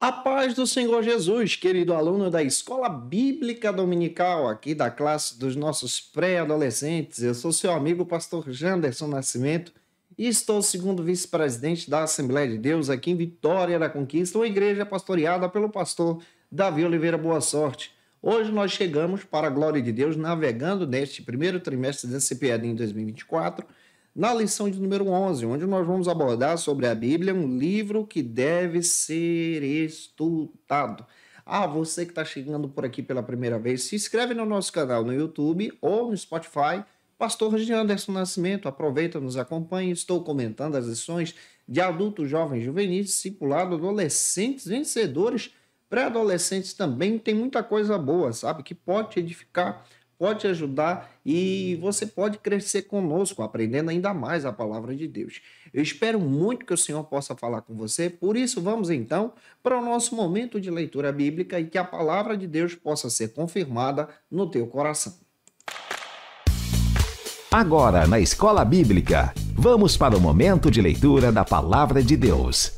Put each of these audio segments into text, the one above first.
A paz do Senhor Jesus, querido aluno da Escola Bíblica Dominical, aqui da classe dos nossos pré-adolescentes. Eu sou seu amigo, pastor Janderson Nascimento, e estou segundo vice-presidente da Assembleia de Deus aqui em Vitória da Conquista, uma igreja pastoreada pelo pastor Davi Oliveira Boa Sorte. Hoje nós chegamos, para a glória de Deus, navegando neste primeiro trimestre da CPAD em 2024, na lição de número 11, onde nós vamos abordar sobre a Bíblia, um livro que deve ser estudado. Você que está chegando por aqui pela primeira vez, se inscreve no nosso canal no YouTube ou no Spotify, Pastor Janderson Nascimento, aproveita, nos acompanhe. Estou comentando as lições de adultos, jovens, juvenis, discipulado, adolescentes, vencedores, pré-adolescentes também. Tem muita coisa boa, sabe, que pode te edificar, pode te ajudar e você pode crescer conosco, aprendendo ainda mais a palavra de Deus. Eu espero muito que o Senhor possa falar com você, por isso vamos então para o nosso momento de leitura bíblica e que a palavra de Deus possa ser confirmada no teu coração. Agora, na Escola Bíblica, vamos para o momento de leitura da palavra de Deus.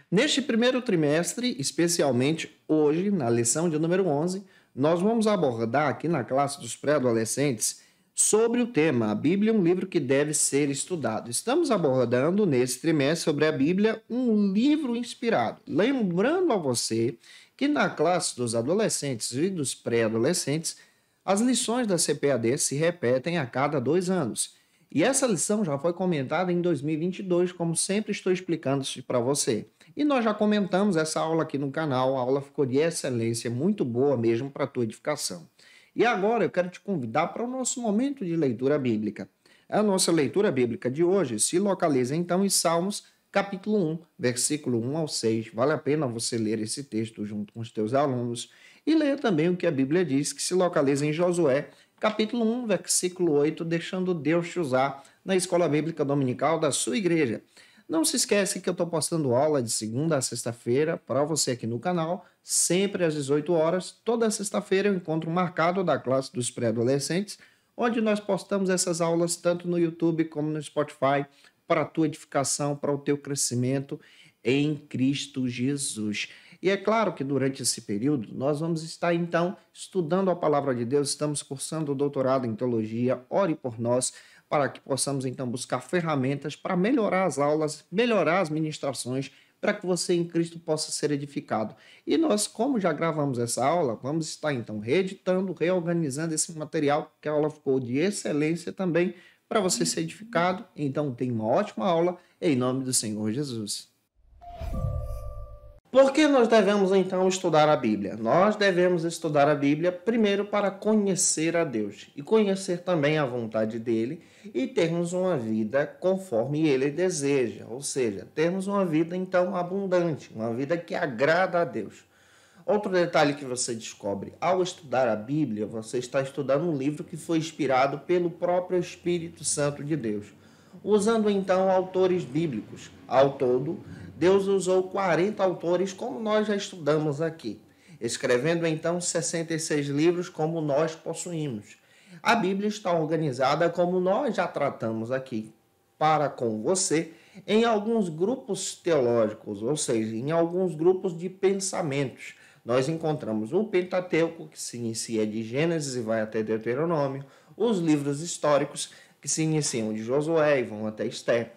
Neste primeiro trimestre, especialmente hoje, na lição de número 11, nós vamos abordar aqui na classe dos pré-adolescentes sobre o tema A Bíblia é um livro que deve ser estudado. Estamos abordando nesse trimestre sobre a Bíblia um livro inspirado. Lembrando a você que na classe dos adolescentes e dos pré-adolescentes, as lições da CPAD se repetem a cada 2 anos. E essa lição já foi comentada em 2022, como sempre estou explicando isso para você. E nós já comentamos essa aula aqui no canal, a aula ficou de excelência, muito boa mesmo para a tua edificação. E agora eu quero te convidar para o nosso momento de leitura bíblica. A nossa leitura bíblica de hoje se localiza então em Salmos, capítulo 1, versículo 1 ao 6. Vale a pena você ler esse texto junto com os teus alunos e ler também o que a Bíblia diz, que se localiza em Josué, capítulo 1, versículo 8, deixando Deus te usar na Escola Bíblica Dominical da sua igreja. Não se esquece que eu estou postando aula de segunda a sexta-feira para você aqui no canal, sempre às 18 horas. Toda sexta-feira eu encontro marcado da classe dos pré-adolescentes, onde nós postamos essas aulas tanto no YouTube como no Spotify, para a tua edificação, para o teu crescimento em Cristo Jesus. E é claro que durante esse período nós vamos estar então estudando a palavra de Deus, estamos cursando o doutorado em teologia. Ore por nós para que possamos então buscar ferramentas para melhorar as aulas, melhorar as ministrações, para que você em Cristo possa ser edificado. E nós, como já gravamos essa aula, vamos estar então reeditando, reorganizando esse material, que a aula ficou de excelência também, para você ser edificado. Então, tenha uma ótima aula, em nome do Senhor Jesus. Por que nós devemos, então, estudar a Bíblia? Nós devemos estudar a Bíblia, primeiro, para conhecer a Deus e conhecer também a vontade dEle e termos uma vida conforme Ele deseja, ou seja, termos uma vida, então, abundante, uma vida que agrada a Deus. Outro detalhe que você descobre, ao estudar a Bíblia, você está estudando um livro que foi inspirado pelo próprio Espírito Santo de Deus, usando então autores bíblicos. Ao todo, Deus usou 40 autores, como nós já estudamos aqui, escrevendo então 66 livros como nós possuímos. A Bíblia está organizada como nós já tratamos aqui, para com você, em alguns grupos teológicos, ou seja, em alguns grupos de pensamentos. Nós encontramos o Pentateuco, que se inicia de Gênesis e vai até Deuteronômio, os livros históricos, que se iniciam de Josué e vão até Esther,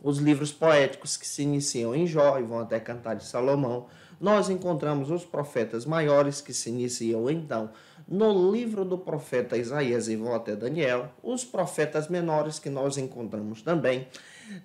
os livros poéticos, que se iniciam em Jó e vão até Cantar de Salomão. Nós encontramos os profetas maiores, que se iniciam então no livro do profeta Isaías e vão até Daniel, os profetas menores, que nós encontramos também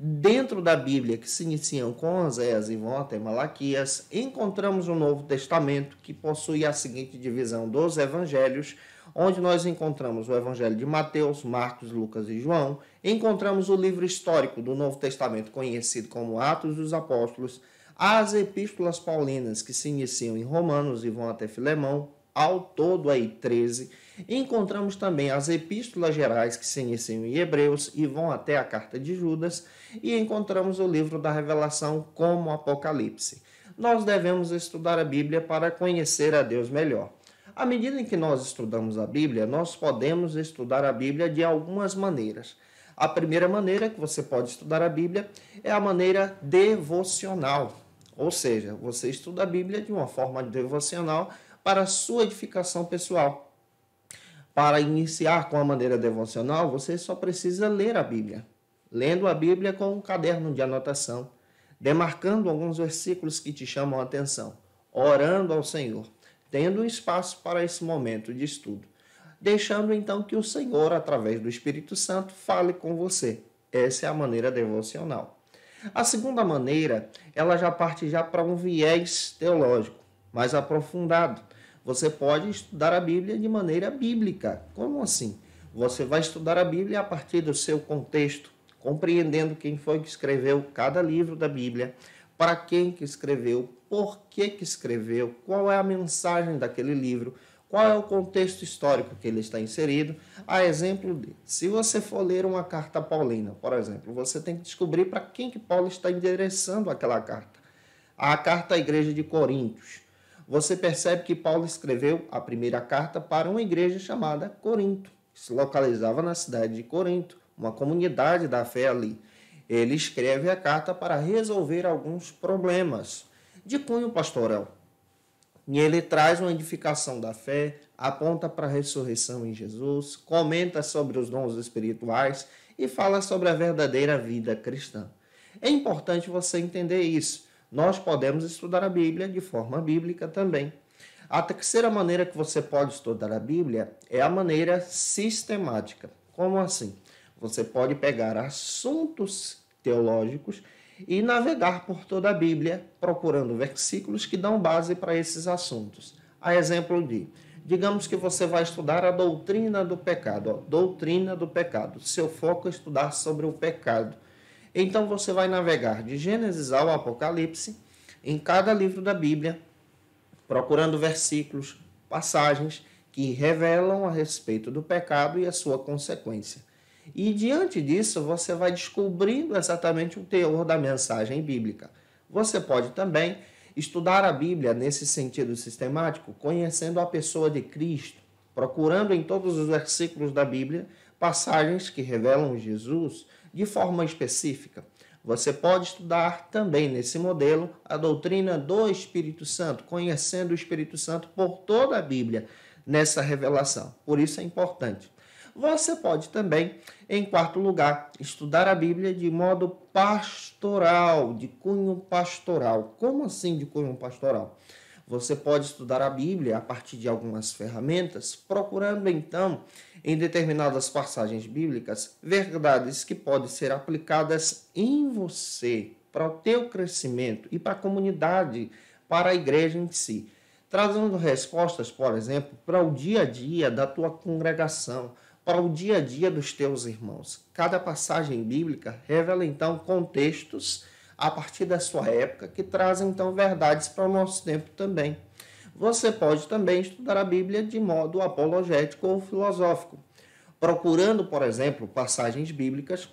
dentro da Bíblia, que se iniciam com Oséias e vão até Malaquias. Encontramos o Novo Testamento, que possui a seguinte divisão dos evangelhos, onde nós encontramos o Evangelho de Mateus, Marcos, Lucas e João. Encontramos o livro histórico do Novo Testamento, conhecido como Atos dos Apóstolos, as epístolas paulinas, que se iniciam em Romanos e vão até Filemão, ao todo aí 13. Encontramos também as epístolas gerais, que se iniciam em Hebreus e vão até a carta de Judas, e encontramos o livro da Revelação como Apocalipse. Nós devemos estudar a Bíblia para conhecer a Deus melhor. À medida em que nós estudamos a Bíblia, nós podemos estudar a Bíblia de algumas maneiras. A primeira maneira que você pode estudar a Bíblia é a maneira devocional, ou seja, você estuda a Bíblia de uma forma devocional para a sua edificação pessoal. Para iniciar com a maneira devocional, você só precisa ler a Bíblia. Lendo a Bíblia com um caderno de anotação, demarcando alguns versículos que te chamam a atenção, orando ao Senhor, tendo espaço para esse momento de estudo, deixando então que o Senhor, através do Espírito Santo, fale com você. Essa é a maneira devocional. A segunda maneira, ela já parte para um viés teológico, mais aprofundado. Você pode estudar a Bíblia de maneira bíblica. Como assim? Você vai estudar a Bíblia a partir do seu contexto, compreendendo quem foi que escreveu cada livro da Bíblia, para quem que escreveu, por que escreveu, qual é a mensagem daquele livro, qual é o contexto histórico que ele está inserido. A exemplo de, se você for ler uma carta paulina, por exemplo, você tem que descobrir para quem que Paulo está endereçando aquela carta. A carta à igreja de Coríntios. Você percebe que Paulo escreveu a primeira carta para uma igreja chamada Corinto, que se localizava na cidade de Corinto, uma comunidade da fé ali. Ele escreve a carta para resolver alguns problemas de cunho pastoral. E ele traz uma edificação da fé, aponta para a ressurreição em Jesus, comenta sobre os dons espirituais e fala sobre a verdadeira vida cristã. É importante você entender isso. Nós podemos estudar a Bíblia de forma bíblica também. A terceira maneira que você pode estudar a Bíblia é a maneira sistemática. Como assim? Você pode pegar assuntos teológicos e navegar por toda a Bíblia, procurando versículos que dão base para esses assuntos. A exemplo de, digamos que você vai estudar a doutrina do pecado. Doutrina do pecado. Seu foco é estudar sobre o pecado. Então você vai navegar de Gênesis ao Apocalipse, em cada livro da Bíblia, procurando versículos, passagens que revelam a respeito do pecado e a sua consequência. E diante disso, você vai descobrindo exatamente o teor da mensagem bíblica. Você pode também estudar a Bíblia nesse sentido sistemático, conhecendo a pessoa de Cristo, procurando em todos os versículos da Bíblia passagens que revelam Jesus de forma específica. Você pode estudar também nesse modelo a doutrina do Espírito Santo, conhecendo o Espírito Santo por toda a Bíblia nessa revelação. Por isso é importante. Você pode também, em quarto lugar, estudar a Bíblia de modo pastoral, de cunho pastoral. Como assim de cunho pastoral? Você pode estudar a Bíblia a partir de algumas ferramentas, procurando então, em determinadas passagens bíblicas, verdades que podem ser aplicadas em você, para o teu crescimento e para a comunidade, para a igreja em si. Trazendo respostas, por exemplo, para o dia a dia da tua congregação, para o dia a dia dos teus irmãos. Cada passagem bíblica revela então contextos a partir da sua época que trazem então verdades para o nosso tempo também. Você pode também estudar a Bíblia de modo apologético ou filosófico, procurando, por exemplo, passagens bíblicas,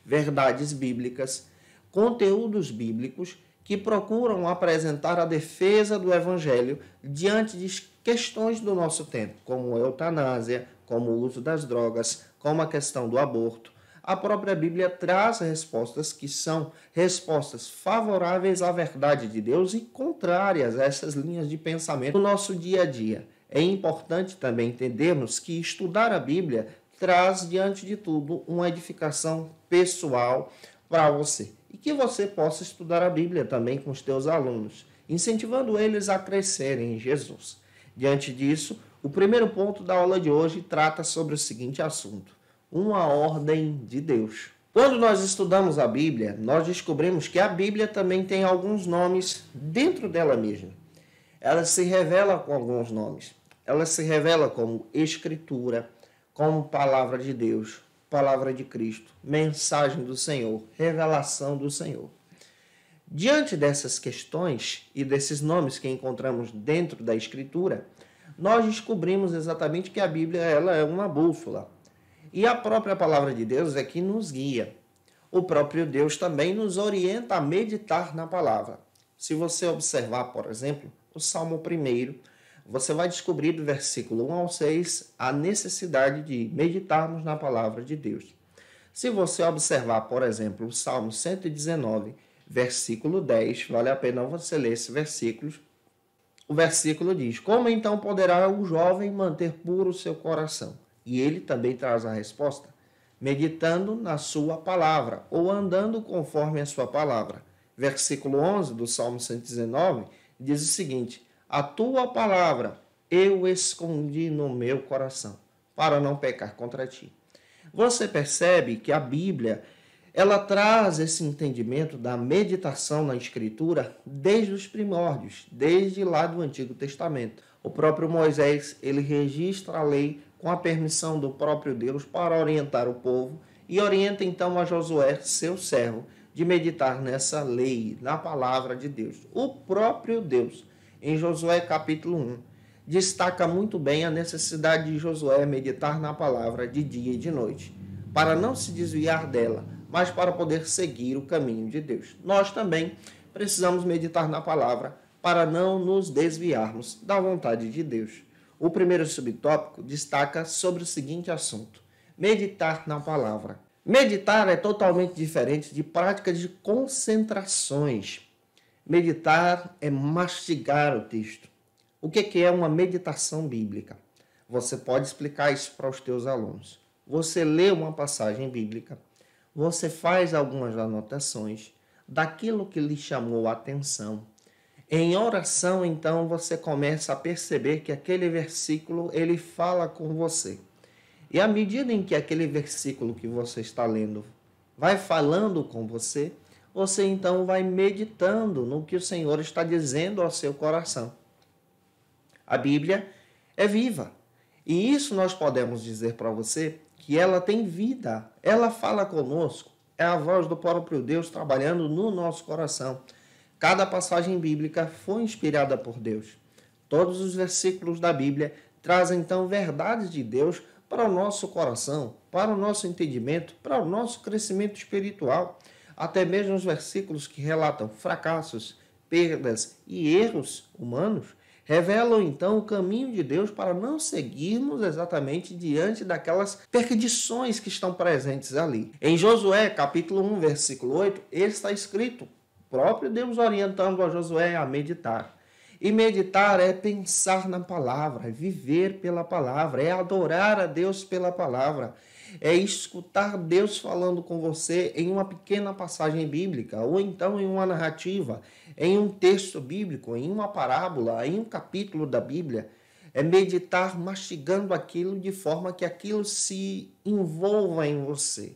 verdades bíblicas, conteúdos bíblicos que procuram apresentar a defesa do Evangelho diante de questões do nosso tempo, como a eutanásia, como o uso das drogas, como a questão do aborto. A própria Bíblia traz respostas que são respostas favoráveis à verdade de Deus e contrárias a essas linhas de pensamento no nosso dia a dia. É importante também entendermos que estudar a Bíblia traz, diante de tudo, uma edificação pessoal para você. E que você possa estudar a Bíblia também com os teus alunos, incentivando eles a crescerem em Jesus. Diante disso, o primeiro ponto da aula de hoje trata sobre o seguinte assunto: uma ordem de Deus. Quando nós estudamos a Bíblia, nós descobrimos que a Bíblia também tem alguns nomes dentro dela mesma. Ela se revela com alguns nomes. Ela se revela como Escritura, como Palavra de Deus, Palavra de Cristo, Mensagem do Senhor, Revelação do Senhor. Diante dessas questões e desses nomes que encontramos dentro da Escritura, nós descobrimos exatamente que a Bíblia ela é uma bússola. E a própria Palavra de Deus é que nos guia. O próprio Deus também nos orienta a meditar na Palavra. Se você observar, por exemplo, o Salmo 1, você vai descobrir do versículo 1 ao 6 a necessidade de meditarmos na Palavra de Deus. Se você observar, por exemplo, o Salmo 119, versículo 10, vale a pena você ler esse versículo. O versículo diz: como então poderá o jovem manter puro o seu coração? E ele também traz a resposta: meditando na sua palavra, ou andando conforme a sua palavra. Versículo 11 do Salmo 119 diz o seguinte: a tua palavra eu escondi no meu coração, para não pecar contra ti. Você percebe que a Bíblia, ela traz esse entendimento da meditação na Escritura desde os primórdios, desde lá do Antigo Testamento. O próprio Moisés, ele registra a lei com a permissão do próprio Deus para orientar o povo e orienta então a Josué, seu servo, de meditar nessa lei, na palavra de Deus. O próprio Deus, em Josué capítulo 1, destaca muito bem a necessidade de Josué meditar na palavra de dia e de noite, para não se desviar dela, mas para poder seguir o caminho de Deus. Nós também precisamos meditar na palavra para não nos desviarmos da vontade de Deus. O primeiro subtópico destaca sobre o seguinte assunto: meditar na palavra. Meditar é totalmente diferente de práticas de concentrações. Meditar é mastigar o texto. O que é uma meditação bíblica? Você pode explicar isso para os teus alunos. Você lê uma passagem bíblica, você faz algumas anotações daquilo que lhe chamou a atenção. Em oração, então, você começa a perceber que aquele versículo, ele fala com você. E à medida em que aquele versículo que você está lendo vai falando com você, você então vai meditando no que o Senhor está dizendo ao seu coração. A Bíblia é viva. E isso nós podemos dizer para você que ela tem vida. Ela fala conosco. É a voz do próprio Deus trabalhando no nosso coração. Cada passagem bíblica foi inspirada por Deus. Todos os versículos da Bíblia trazem então verdades de Deus para o nosso coração, para o nosso entendimento, para o nosso crescimento espiritual. Até mesmo os versículos que relatam fracassos, perdas e erros humanos revelam então o caminho de Deus para não seguirmos exatamente diante daquelas perdições que estão presentes ali. Em Josué, capítulo 1, versículo 8, está escrito, o próprio Deus orientando a Josué a meditar. E meditar é pensar na palavra, é viver pela palavra, é adorar a Deus pela palavra, é escutar Deus falando com você em uma pequena passagem bíblica, ou então em uma narrativa, em um texto bíblico, em uma parábola, em um capítulo da Bíblia. É meditar mastigando aquilo de forma que aquilo se envolva em você,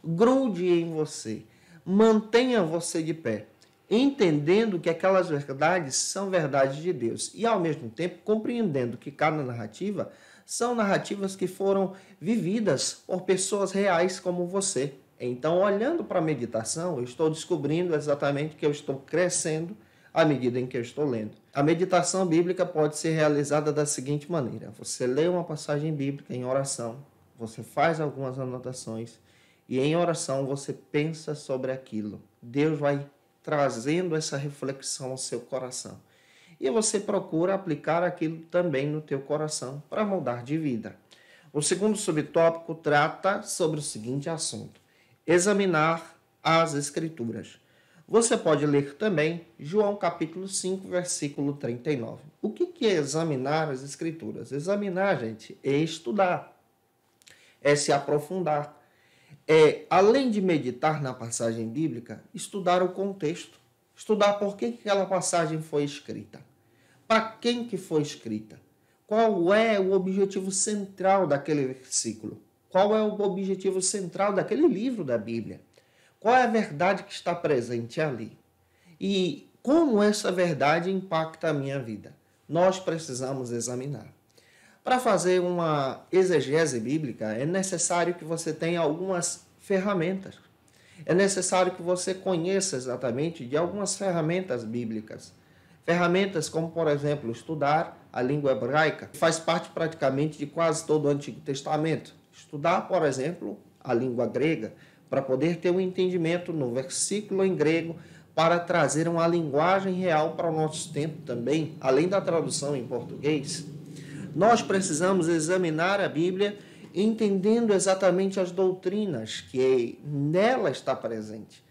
grude em você, mantenha você de pé, entendendo que aquelas verdades são verdades de Deus e, ao mesmo tempo, compreendendo que cada narrativa são narrativas que foram vividas por pessoas reais como você. Então, olhando para a meditação, eu estou descobrindo exatamente que eu estou crescendo à medida em que eu estou lendo. A meditação bíblica pode ser realizada da seguinte maneira: você lê uma passagem bíblica em oração, você faz algumas anotações e em oração você pensa sobre aquilo. Deus vai trazendo essa reflexão ao seu coração. E você procura aplicar aquilo também no teu coração para mudar de vida. O segundo subtópico trata sobre o seguinte assunto: examinar as Escrituras. Você pode ler também João capítulo 5, versículo 39. O que é examinar as Escrituras? Examinar, gente, é estudar, é se aprofundar. É, além de meditar na passagem bíblica, estudar o contexto. Estudar por que aquela passagem foi escrita. Para quem que foi escrita? Qual é o objetivo central daquele versículo? Qual é o objetivo central daquele livro da Bíblia? Qual é a verdade que está presente ali? E como essa verdade impacta a minha vida? Nós precisamos examinar. Para fazer uma exegese bíblica, é necessário que você tenha algumas ferramentas. É necessário que você conheça exatamente de algumas ferramentas bíblicas. Ferramentas como, por exemplo, estudar a língua hebraica, que faz parte praticamente de quase todo o Antigo Testamento. Estudar, por exemplo, a língua grega, para poder ter um entendimento no versículo em grego, para trazer uma linguagem real para o nosso tempo também, além da tradução em português. Nós precisamos examinar a Bíblia entendendo exatamente as doutrinas que nela está presente.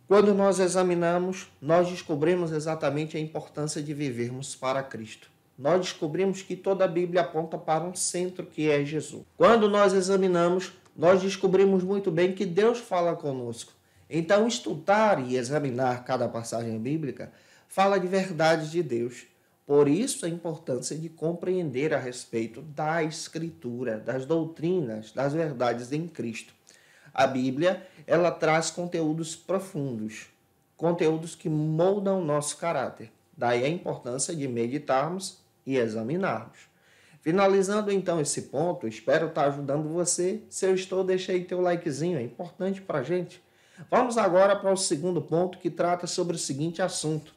Quando nós examinamos, nós descobrimos exatamente a importância de vivermos para Cristo. Nós descobrimos que toda a Bíblia aponta para um centro que é Jesus. Quando nós examinamos, nós descobrimos muito bem que Deus fala conosco. Então, estudar e examinar cada passagem bíblica fala de verdades de Deus. Por isso, a importância de compreender a respeito da Escritura, das doutrinas, das verdades em Cristo. A Bíblia, ela traz conteúdos profundos, conteúdos que moldam o nosso caráter. Daí a importância de meditarmos e examinarmos. Finalizando então esse ponto, espero estar ajudando você. Se eu estou, deixa aí teu likezinho, é importante para a gente. Vamos agora para o segundo ponto, que trata sobre o seguinte assunto: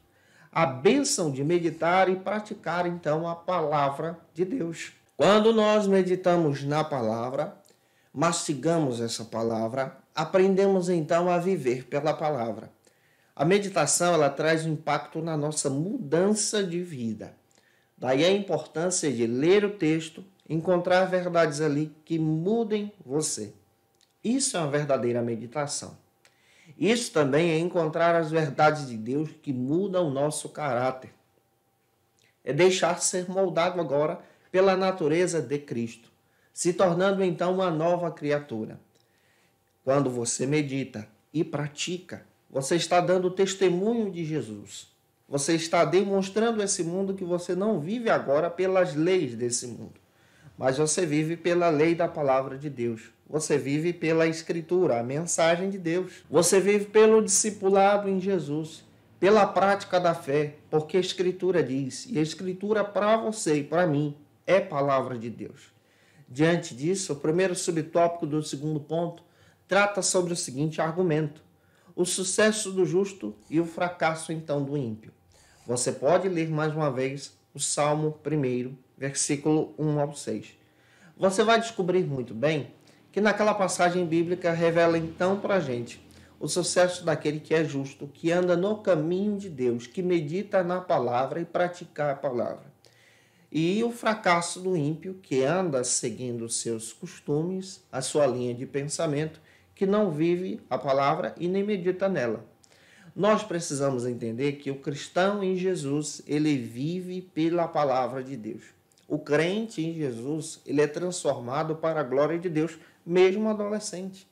a bênção de meditar e praticar então a palavra de Deus. Quando nós meditamos na palavra, mastigamos essa palavra, aprendemos então a viver pela palavra. A meditação, ela traz um impacto na nossa mudança de vida. Daí a importância de ler o texto, encontrar verdades ali que mudem você. Isso é uma verdadeira meditação. Isso também é encontrar as verdades de Deus que mudam o nosso caráter. É deixar ser moldado agora pela natureza de Cristo, se tornando então uma nova criatura. Quando você medita e pratica, você está dando testemunho de Jesus. Você está demonstrando a esse mundo que você não vive agora pelas leis desse mundo, mas você vive pela lei da palavra de Deus. Você vive pela Escritura, a mensagem de Deus. Você vive pelo discipulado em Jesus, pela prática da fé, porque a Escritura diz, e a Escritura para você e para mim é palavra de Deus. Diante disso, o primeiro subtópico do segundo ponto trata sobre o seguinte argumento: o sucesso do justo e o fracasso então do ímpio. Você pode ler mais uma vez o Salmo 1, versículo 1 ao 6. Você vai descobrir muito bem que naquela passagem bíblica revela então para a gente o sucesso daquele que é justo, que anda no caminho de Deus, que medita na palavra e pratica a palavra. E o fracasso do ímpio, que anda seguindo os seus costumes, a sua linha de pensamento, que não vive a palavra e nem medita nela. Nós precisamos entender que o cristão em Jesus, ele vive pela palavra de Deus. O crente em Jesus, ele é transformado para a glória de Deus, mesmo adolescente.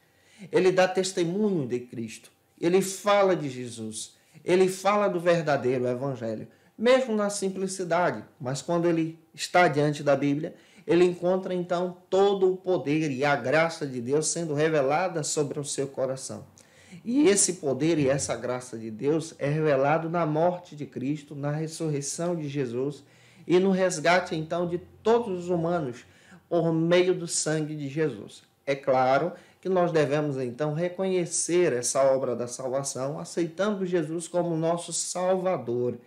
Ele dá testemunho de Cristo. Ele fala de Jesus. Ele fala do verdadeiro evangelho, mesmo na simplicidade. Mas quando ele está diante da Bíblia, ele encontra então todo o poder e a graça de Deus sendo revelada sobre o seu coração. E esse poder e essa graça de Deus é revelado na morte de Cristo, na ressurreição de Jesus e no resgate então de todos os humanos por meio do sangue de Jesus. É claro que nós devemos então reconhecer essa obra da salvação, aceitando Jesus como nosso Salvador.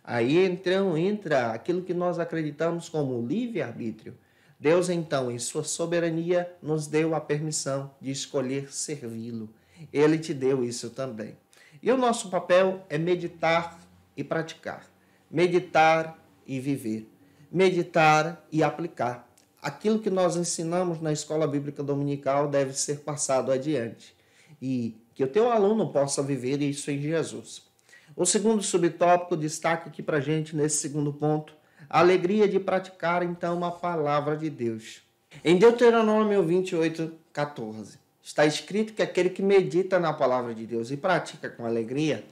Aí entra aquilo que nós acreditamos como livre-arbítrio. Deus então, em sua soberania, nos deu a permissão de escolher servi-lo. Ele te deu isso também. E o nosso papel é meditar e praticar. Meditar e viver. Meditar e aplicar. Aquilo que nós ensinamos na Escola Bíblica Dominical deve ser passado adiante. E que o teu aluno possa viver isso em Jesus. O segundo subtópico destaca aqui para a gente, nesse segundo ponto, a alegria de praticar, então, a palavra de Deus. Em Deuteronômio 28, 14, está escrito que aquele que medita na palavra de Deus e pratica com alegria,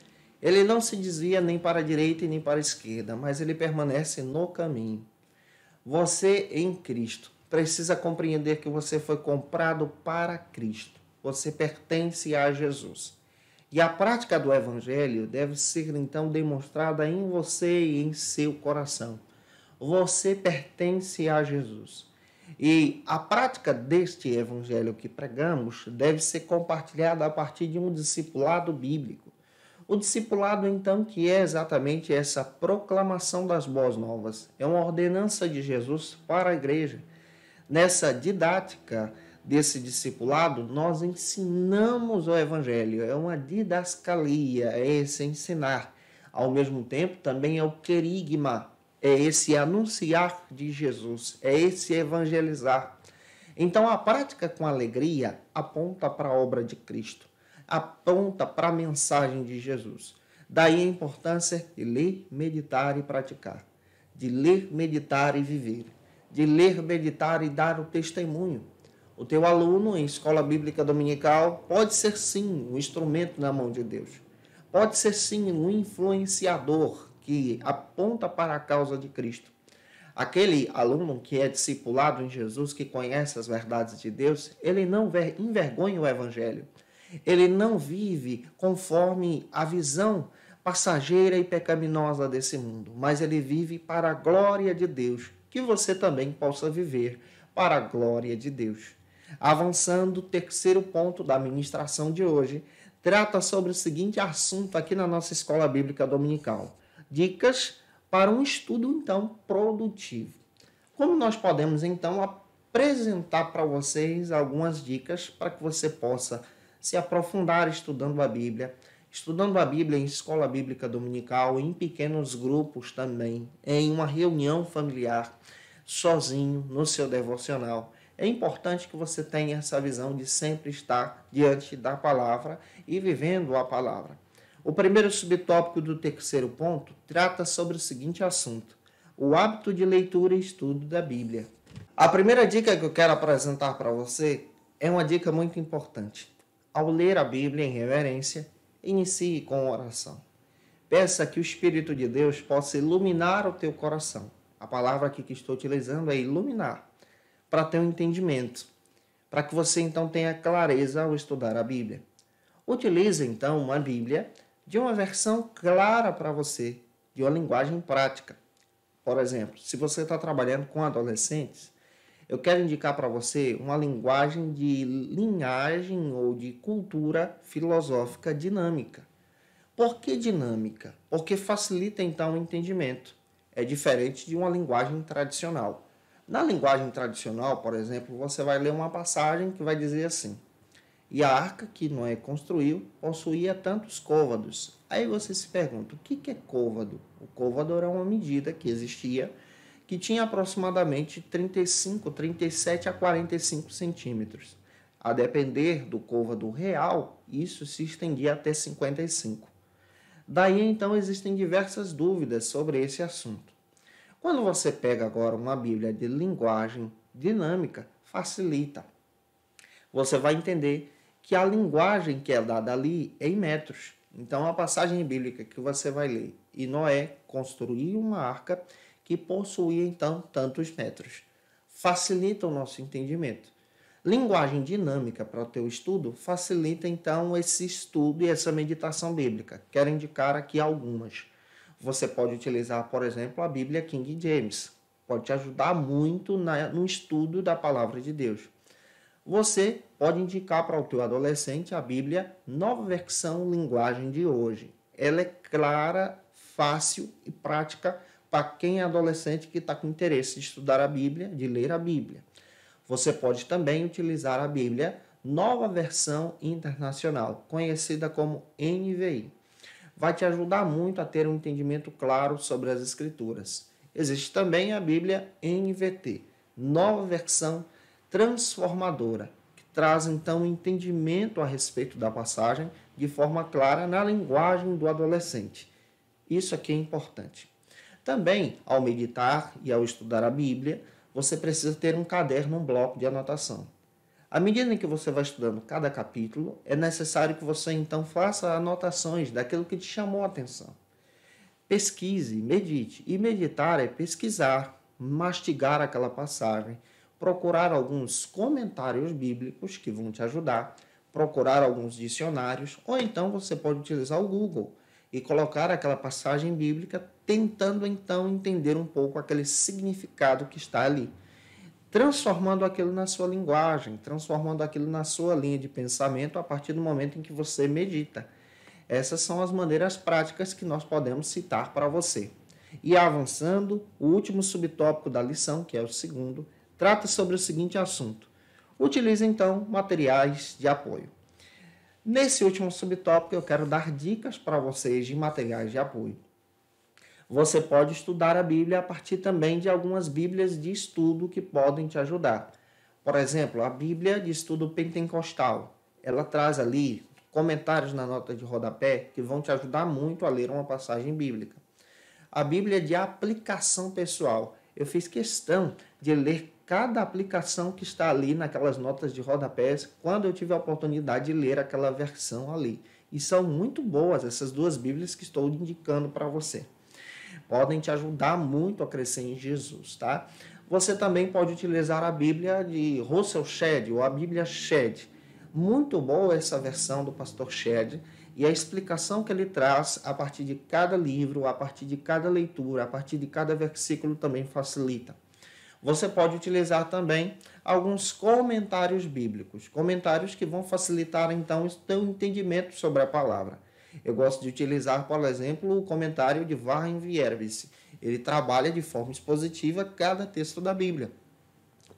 ele não se desvia nem para a direita e nem para a esquerda, mas ele permanece no caminho. Você, em Cristo, precisa compreender que você foi comprado para Cristo. Você pertence a Jesus. E a prática do Evangelho deve ser, então, demonstrada em você e em seu coração. Você pertence a Jesus. E a prática deste Evangelho que pregamos deve ser compartilhada a partir de um discipulado bíblico. O discipulado, então, que é exatamente essa proclamação das boas novas. É uma ordenança de Jesus para a igreja. Nessa didática desse discipulado, nós ensinamos o Evangelho. É uma didascalia, é esse ensinar. Ao mesmo tempo, também é o querigma, é esse anunciar de Jesus, é esse evangelizar. Então, a prática com alegria aponta para a obra de Cristo, aponta para a mensagem de Jesus. Daí a importância de ler, meditar e praticar, de ler, meditar e viver, de ler, meditar e dar o testemunho. O teu aluno em escola bíblica dominical pode ser sim um instrumento na mão de Deus. Pode ser sim um influenciador que aponta para a causa de Cristo. Aquele aluno que é discipulado em Jesus, que conhece as verdades de Deus, ele não envergonha o evangelho. Ele não vive conforme a visão passageira e pecaminosa desse mundo, mas ele vive para a glória de Deus, que você também possa viver para a glória de Deus. Avançando, o terceiro ponto da ministração de hoje trata sobre o seguinte assunto aqui na nossa escola bíblica dominical: dicas para um estudo, então, produtivo. Como nós podemos, então, apresentar para vocês algumas dicas para que você possa se aprofundar estudando a Bíblia em escola bíblica dominical, em pequenos grupos também, em uma reunião familiar, sozinho, no seu devocional. É importante que você tenha essa visão de sempre estar diante da palavra e vivendo a palavra. O primeiro subtópico do terceiro ponto trata sobre o seguinte assunto: o hábito de leitura e estudo da Bíblia. A primeira dica que eu quero apresentar para você é uma dica muito importante. Ao ler a Bíblia em reverência, inicie com oração. Peça que o Espírito de Deus possa iluminar o teu coração. A palavra aqui que estou utilizando é iluminar, para ter um entendimento, para que você então tenha clareza ao estudar a Bíblia. Utilize então uma Bíblia de uma versão clara para você, de uma linguagem prática. Por exemplo, se você está trabalhando com adolescentes, eu quero indicar para você uma linguagem de linhagem ou de cultura filosófica dinâmica. Por que dinâmica? Porque facilita então o entendimento. É diferente de uma linguagem tradicional. Na linguagem tradicional, por exemplo, você vai ler uma passagem que vai dizer assim: e a arca que Noé construiu possuía tantos côvados. Aí você se pergunta, o que é côvado? O côvado era uma medida que existia, que tinha aproximadamente 37 a 45 centímetros. A depender do côvado real, isso se estendia até 55. Daí, então, existem diversas dúvidas sobre esse assunto. Quando você pega agora uma Bíblia de linguagem dinâmica, facilita. Você vai entender que a linguagem que é dada ali é em metros. Então, a passagem bíblica que você vai ler: e Noé construiu uma arca que possuía, então, tantos metros. Facilita o nosso entendimento. Linguagem dinâmica para o teu estudo facilita, então, esse estudo e essa meditação bíblica. Quero indicar aqui algumas. Você pode utilizar, por exemplo, a Bíblia King James. Pode te ajudar muito no estudo da palavra de Deus. Você pode indicar para o teu adolescente a Bíblia Nova Versão Linguagem de Hoje. Ela é clara, fácil e prática para quem é adolescente que está com interesse de estudar a Bíblia, de ler a Bíblia. Você pode também utilizar a Bíblia Nova Versão Internacional, conhecida como NVI. Vai te ajudar muito a ter um entendimento claro sobre as Escrituras. Existe também a Bíblia NVT, Nova Versão Transformadora, que traz então um entendimento a respeito da passagem de forma clara na linguagem do adolescente. Isso aqui é importante. Também, ao meditar e ao estudar a Bíblia, você precisa ter um caderno, um bloco de anotação. À medida em que você vai estudando cada capítulo, é necessário que você então faça anotações daquilo que te chamou a atenção. Pesquise, medite. E meditar é pesquisar, mastigar aquela passagem, procurar alguns comentários bíblicos que vão te ajudar, procurar alguns dicionários, ou então você pode utilizar o Google e colocar aquela passagem bíblica, tentando então entender um pouco aquele significado que está ali, transformando aquilo na sua linguagem, transformando aquilo na sua linha de pensamento a partir do momento em que você medita. Essas são as maneiras práticas que nós podemos citar para você. E avançando, o último subtópico da lição, que é o segundo, trata sobre o seguinte assunto: utilize então materiais de apoio. Nesse último subtópico eu quero dar dicas para vocês de materiais de apoio. Você pode estudar a Bíblia a partir também de algumas bíblias de estudo que podem te ajudar. Por exemplo, a Bíblia de Estudo Pentecostal. Ela traz ali comentários na nota de rodapé que vão te ajudar muito a ler uma passagem bíblica. A Bíblia de aplicação pessoal. Eu fiz questão de ler cada aplicação que está ali naquelas notas de rodapés quando eu tive a oportunidade de ler aquela versão ali. E são muito boas essas duas Bíblias que estou indicando para você. Podem te ajudar muito a crescer em Jesus, tá? Você também pode utilizar a Bíblia de Russell Shedd ou a Bíblia Shedd. Muito boa essa versão do pastor Shedd e a explicação que ele traz a partir de cada livro, a partir de cada leitura, a partir de cada versículo também facilita. Você pode utilizar também alguns comentários bíblicos, comentários que vão facilitar então o teu entendimento sobre a palavra. Eu gosto de utilizar, por exemplo, o comentário de Warren Wiersbe. Ele trabalha de forma expositiva cada texto da Bíblia.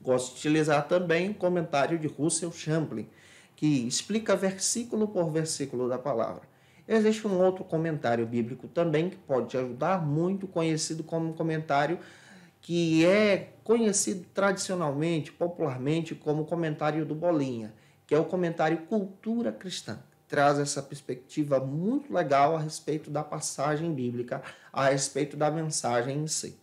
Gosto de utilizar também o comentário de Russell Champlin, que explica versículo por versículo da palavra. Existe um outro comentário bíblico também que pode te ajudar muito, conhecido como comentário que é conhecido tradicionalmente, popularmente, como comentário do Bolinha, que é o comentário Cultura Cristã. Traz essa perspectiva muito legal a respeito da passagem bíblica, a respeito da mensagem em si.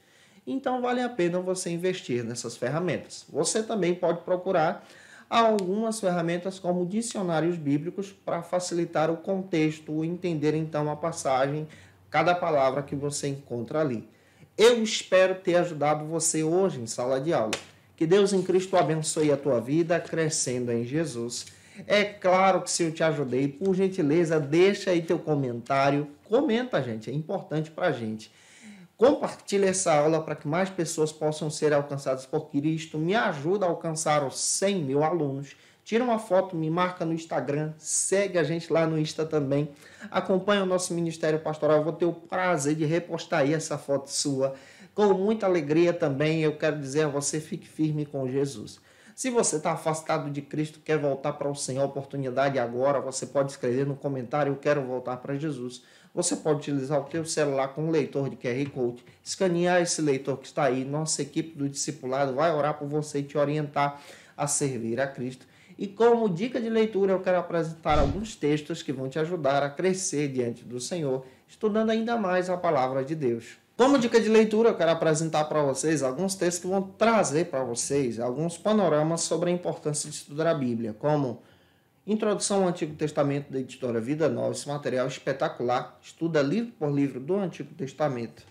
Então, vale a pena você investir nessas ferramentas. Você também pode procurar algumas ferramentas como dicionários bíblicos para facilitar o contexto, o entender então a passagem, cada palavra que você encontra ali. Eu espero ter ajudado você hoje em sala de aula. Que Deus em Cristo abençoe a tua vida, crescendo em Jesus. É claro que se eu te ajudei, por gentileza, deixa aí teu comentário. Comenta, gente, é importante para a gente. Compartilhe essa aula para que mais pessoas possam ser alcançadas por Cristo. Me ajuda a alcançar os 100 mil alunos. Tira uma foto, me marca no Instagram, segue a gente lá no Insta também. Acompanha o nosso Ministério Pastoral, vou ter o prazer de repostar aí essa foto sua. Com muita alegria também, eu quero dizer a você, fique firme com Jesus. Se você está afastado de Cristo, quer voltar para o Senhor, a oportunidade agora, você pode escrever no comentário, eu quero voltar para Jesus. Você pode utilizar o teu celular com um leitor de QR Code, escanear esse leitor que está aí, nossa equipe do discipulado vai orar por você e te orientar a servir a Cristo. E como dica de leitura, eu quero apresentar alguns textos que vão te ajudar a crescer diante do Senhor, estudando ainda mais a palavra de Deus. Como dica de leitura, eu quero apresentar para vocês alguns textos que vão trazer para vocês alguns panoramas sobre a importância de estudar a Bíblia, como Introdução ao Antigo Testamento da editora Vida Nova, esse material espetacular, estuda livro por livro do Antigo Testamento.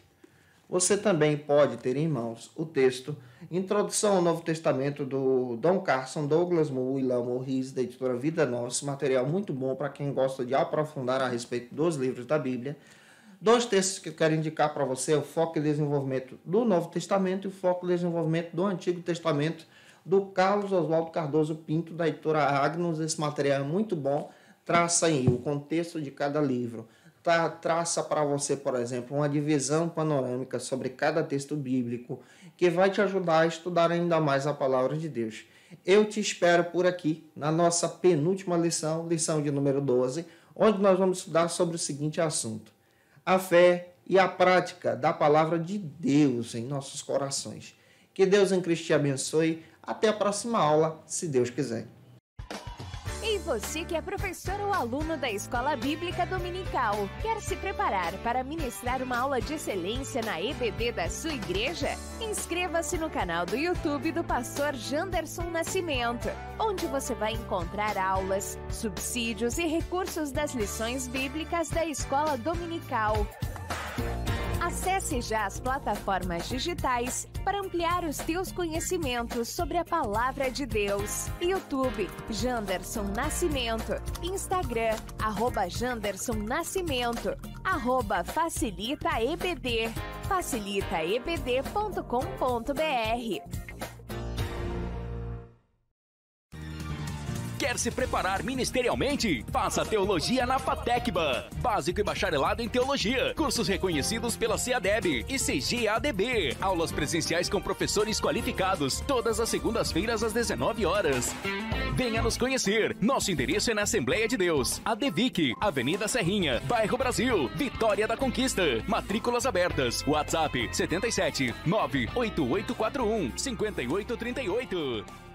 Você também pode ter em mãos o texto Introdução ao Novo Testamento do Don Carson, Douglas Moo e Léo Morris, da editora Vida Nova. Esse material muito bom para quem gosta de aprofundar a respeito dos livros da Bíblia. Dois textos que eu quero indicar para você, o Foco e Desenvolvimento do Novo Testamento e o Foco e Desenvolvimento do Antigo Testamento, do Carlos Oswaldo Cardoso Pinto, da editora Agnus. Esse material é muito bom, traça aí o contexto de cada livro. Traça para você, por exemplo, uma divisão panorâmica sobre cada texto bíblico, que vai te ajudar a estudar ainda mais a palavra de Deus. Eu te espero por aqui, na nossa penúltima lição, lição de número 12, onde nós vamos estudar sobre o seguinte assunto: a fé e a prática da palavra de Deus em nossos corações. Que Deus em Cristo te abençoe. Até a próxima aula, se Deus quiser. E você que é professor ou aluno da Escola Bíblica Dominical, quer se preparar para ministrar uma aula de excelência na EBD da sua igreja? Inscreva-se no canal do YouTube do pastor Janderson Nascimento, onde você vai encontrar aulas, subsídios e recursos das lições bíblicas da Escola Dominical. Acesse já as plataformas digitais para ampliar os teus conhecimentos sobre a Palavra de Deus. YouTube, Janderson Nascimento. Instagram, @Janderson Nascimento. @FacilitaEBD. facilitaebd.com.br. Quer se preparar ministerialmente? Faça Teologia na FATECBA. Básico e bacharelado em Teologia. Cursos reconhecidos pela CEADEB e CGADB. Aulas presenciais com professores qualificados. Todas as segundas-feiras às 19 horas. Venha nos conhecer. Nosso endereço é na Assembleia de Deus, ADVIC, Avenida Serrinha, Bairro Brasil, Vitória da Conquista. Matrículas abertas. WhatsApp 77 98841 5838.